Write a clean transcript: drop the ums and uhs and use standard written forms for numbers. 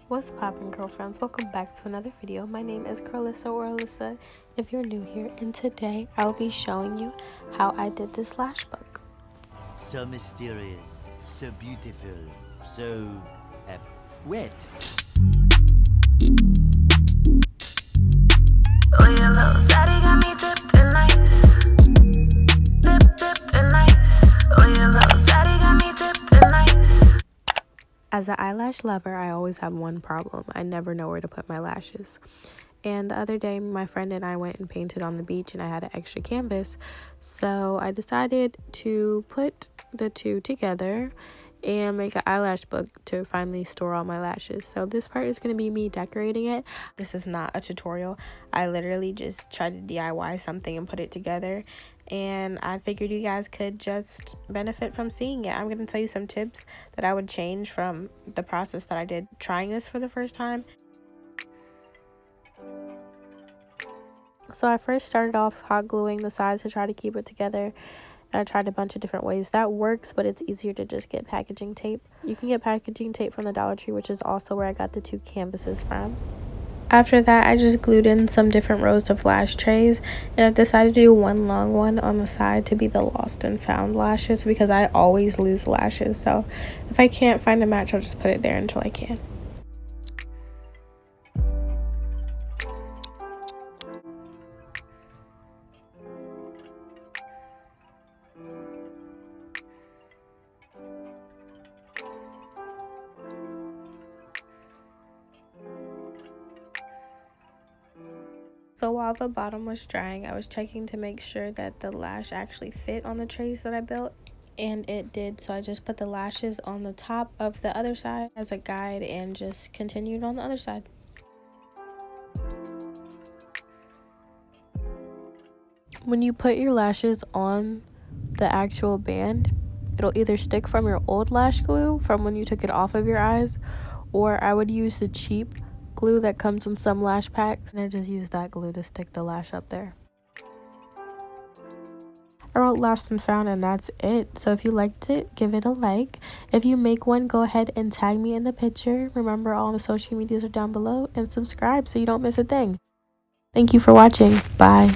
What's poppin', girlfriends? Welcome back to another video. My name is Curlyssa or Alyssa if you're new here, and today I'll be showing you how I did this lash book. So mysterious, so beautiful, so wet. Oh, your little daddy got me dipped in ice. Dipped in ice. Oh, your little daddy got me dipped in ice. As an eyelash lover, I always have one problem. I never know where to put my lashes. And the other day, my friend and I went and painted on the beach, and I had an extra canvas. So I decided to put the two together and make an eyelash book to finally store all my lashes. So this part is going to be me decorating it. This is not a tutorial. I literally just tried to DIY something and put it together, and I figured you guys could just benefit from seeing it. I'm going to tell you some tips that I would change from the process that I did trying this for the first time. So I first started off hot gluing the sides to try to keep it together. And I tried a bunch of different ways. That works, but it's easier to just get packaging tape. You can get packaging tape from the Dollar Tree, which is also where I got the two canvases from. After that, I just glued in some different rows of lash trays, and I decided to do one long one on the side to be the lost and found lashes because I always lose lashes. So if I can't find a match, I'll just put it there until I can. So while the bottom was drying, I was checking to make sure that the lash actually fit on the trays that I built, and it did. So I just put the lashes on the top of the other side as a guide and just continued on the other side. When you put your lashes on the actual band, it'll either stick from your old lash glue from when you took it off of your eyes, or I would use the cheap glue that comes in some lash packs, and I just use that glue to stick the lash up there. I wrote lost and found, and that's it. So if you liked it, give it a like. If you make one, go ahead and tag me in the picture. Remember, all the social medias are down below, and subscribe so you don't miss a thing. Thank you for watching. Bye.